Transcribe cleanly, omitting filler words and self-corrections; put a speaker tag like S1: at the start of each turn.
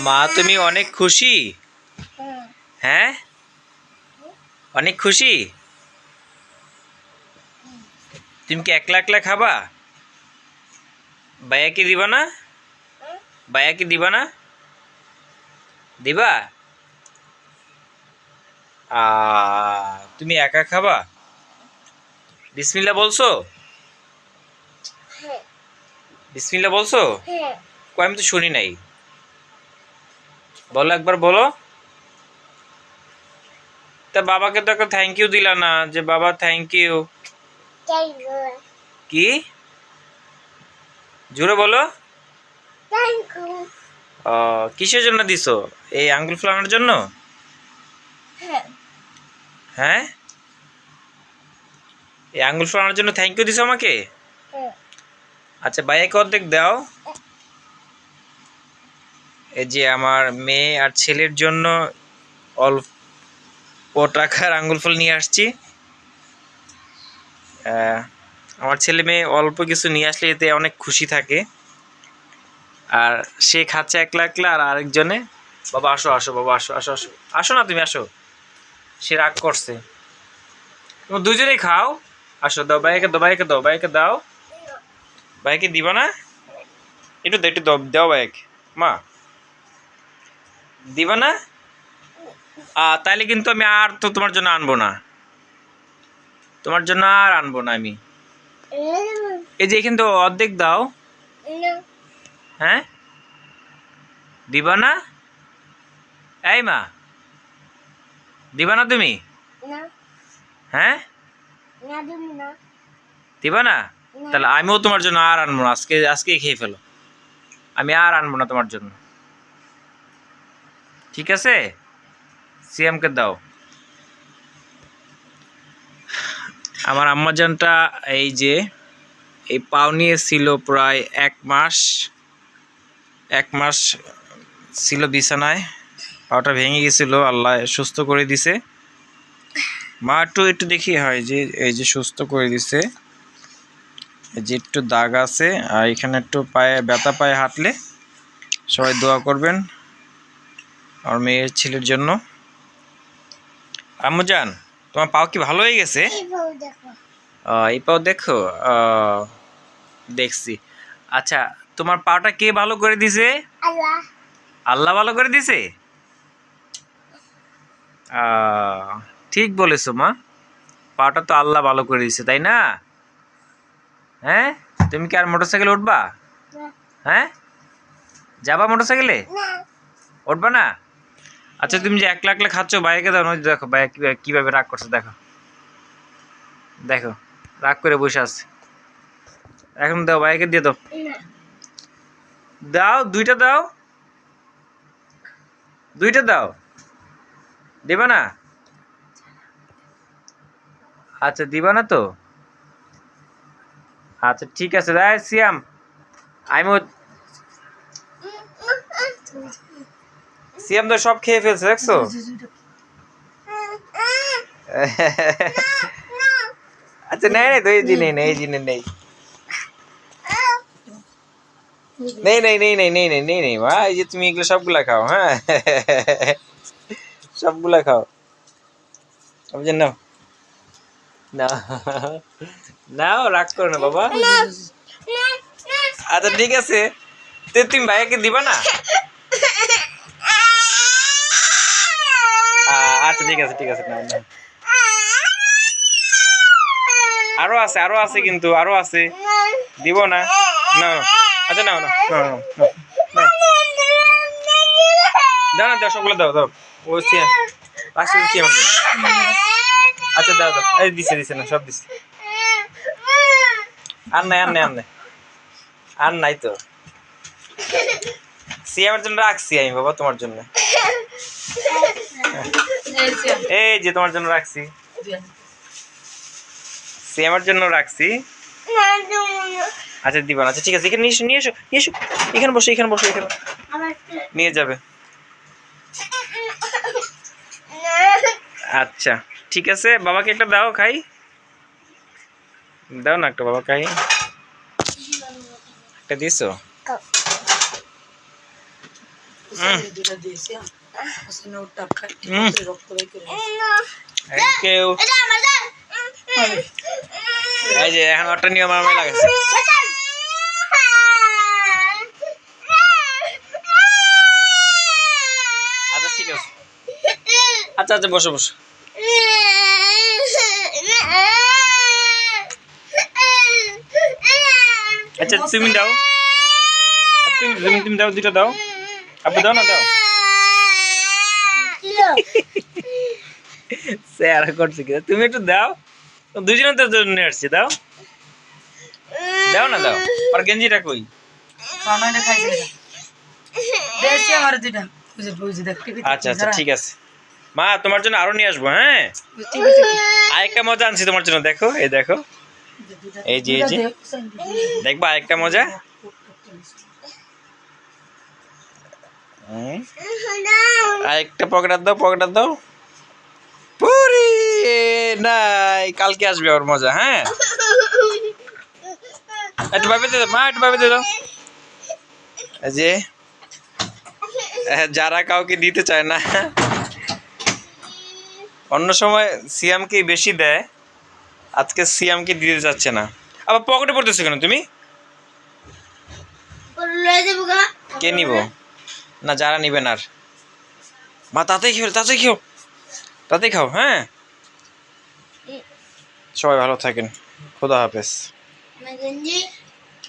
S1: মা তুমি অনেক খুশি? হ্যাঁ, অনেক খুশি। তুমি কি একলা একলা খাবা? ভাইয়াকে দিবা না? ভাইয়াকে দিবা না? দিবা? তুমি একা খাবা? বিসমিল্লাহ বলছো? বিসমিল্লাহ বলছো? কই আমি তো শুনি নাই। বলো, একবার বলো। তা বাবাকে তো একটা থ্যাংক ইউ দিলা না, যে বাবা থ্যাংক ইউ। কি জোরে বলো। কিসের জন্য দিছো? এই আঙ্গুল ফোলানোর জন্য? হ্যাঁ, এই আঙ্গুল ফোলানোর জন্য থ্যাংক ইউ দিছো আমাকে? আচ্ছা, ভাইয়াকে অর্ধেক দাও। এই যে আমার মেয়ে আর ছেলের জন্য অল্প টাকার আঙ্গুল ফল নিয়ে আসছি। আমার ছেলে মেয়ে অল্প কিছু নিয়ে আসলে এতে অনেক খুশি থাকে। আর সে খাচ্ছে একলা একলা, আর আরেকজনে। বাবা আসো আসো, বাবা আসো আসো আসো, আসো না তুমি আসো। সে রাগ করছে। তুমি দুজনেই খাও। আসো, দাও ভাইকে দাও, ভাইকে দাও, ভাইকে দাও। ভাইকে দিবা না? একটু দাও, একটু দাও, দাও ভাইকে। মা দিবা না? তাইলে কিন্তু আমি আর তো তোমার জন্য আনবো না। তোমার জন্য আর আনবো না আমি। এই যে এখান তো অর্ধেক দাও। হ্যাঁ, দিবা না? এই মা, দিবা না তুমি? হ্যাঁ, দিবা না? তাহলে আমিও তোমার জন্য আর আনবো না, আজকে আজকেই খেয়ে ফেলো। আমি আর আনবো না তোমার জন্য, ঠিক আছে? সিএমকে দাও। আমার আম্মাজানটা এই যে এই পাও নিয়ে ছিল প্রায় 1 মাস। 1 মাস ছিল বিছানায়। পাওটা ভেঙে গেছিল, আল্লাহ সুস্থ করে দিছে। মা একটু একটু দেখি হয় যে এই যে সুস্থ করে দিছে। এই যে একটু দাগ আছে, আর এখানে একটু পায়ে ব্যথা, পায়ে হাঁটলে। সবাই দোয়া করবেন আমার মেয়ের ছেলের জন্য। আম্মুজান, তোমার পাও কি ভালো হয়ে গেছে? এই পাও দেখো। দেখছি। আচ্ছা, তোমার পাটা কে ভালো করে দিছে? আল্লাহ। আল্লাহ ভালো করে দিছে? ঠিক বলেছো মা। পাটা তো আল্লাহ ভালো করে দিছে, তাই না? হ্যাঁ, তুমি কি আর মোটরসাইকেলে উঠবা? হ্যাঁ, যাবা মোটরসাইকেলে? উঠবা না? আচ্ছা, তুমি যে একলা একলা খাচ্ছ, ভাইকে দাও। নয়, দেখো ভাই কিভাবে রাগ করছে, দেখো দেখো, রাগ করে বসে আছে। এখন দাও, ভাইকে দিয়ে দাও। দাও, দুইটা দাও, দুইটা দাও। দিবা না? আচ্ছা, দিবা না তো? আচ্ছা, ঠিক আছে। দাই সিয়াম, আমি সিয়াম তো সব খেয়ে ফেলছে, দেখছো? আচ্ছা, নেই নেই তো, এই জি নেই, এই জি নেই, নেই নেই নেই নেই নেই নেই নেই নেই মা, এই যে তুমি এগুলো সবগুলা খাও। হ্যাঁ, সবগুলা খাও। বুঝলেন? নাও, নাও, নাও, রাগ করো না বাবা। আচ্ছা, ঠিক আছে। তুমি ভাইয়াকে দিবা না? আচ্ছা, ঠিক আছে, ঠিক আছে, নাও নাও। আরো আছে, আরো আছে, কিন্তু আরো আছে। দিব না? নাও। আচ্ছা, নাও নাও নাও নাও নাও, নাও। দাও না, দাও, সবগুলো দাও, দাও। ও সিয়া, পাশে দিচ্ছি আমার জন্য। আচ্ছা, দাও দাও, এই দিছে দিছে না, সব দিছে। আর নাই, আর নাই, আর নাই, আর নাই তো। সিয়ামের জন্য রাখছি আমি বাবা, তোমার জন্য। এই যে তোমার জন্য রাখছি, সিয়ামের জন্য রাখছি। আচ্ছা, দিবা না? আচ্ছা, ঠিক আছে, এখানে নিয়ে এসো, নিয়ে এসো, নিয়ে এসো। এখানে বসো, এখানে বসো, এখানে নিয়ে যাবে। আচ্ছা, ঠিক আছে, বাবাকে একটা দাও, খাই। দাও না একটা, বাবা খাই। একটা দিছো? Thank you. এই যে এখন ওটা নিয়ে আমার লাগাচ্ছে। আচ্ছা ঠিক আছে, আচ্ছা আচ্ছা বসো বসো। আচ্ছা তুমি দাও, তুমি দাও, দুটো দাও, আপনি দাও না, দাও। স্যার করছে কি, তুমি একটু দাও, দুজনে তো নিয়ে আসছি, দাও দাও না, দাও। আর গেঞ্জিটা কই? আচ্ছা আচ্ছা ঠিক আছে মা, তোমার জন্য আরো নিয়ে আসবো। হ্যাঁ, আরেকটা মজা আনছি তোমার জন্য, দেখো এই দেখো, এই যে এই যে দেখবা আরেকটা মজা। আরেকটা পকেট দাও, পকেট দাও। পুরি নাই, কালকে আসবে ওর মজা। হ্যাঁ, একটু ভাবে দে মা, একটু ভাবে দে দাও। এই যে যারা কাউকে দিতে চায় না, অন্য সময় সিয়ামকে বেশি দেয়, আজকে সিয়ামকে দিতে চাচ্ছে না। আবার পকেটে পড়তেছো কেন তুমি? কে নিব না, যারা নিবেন। আর মা তাতেই খেও, তাতেই খেও, তাতেই খাও। হ্যাঁ, সবাই ভালো থাকেন, খোদা হাফেজ।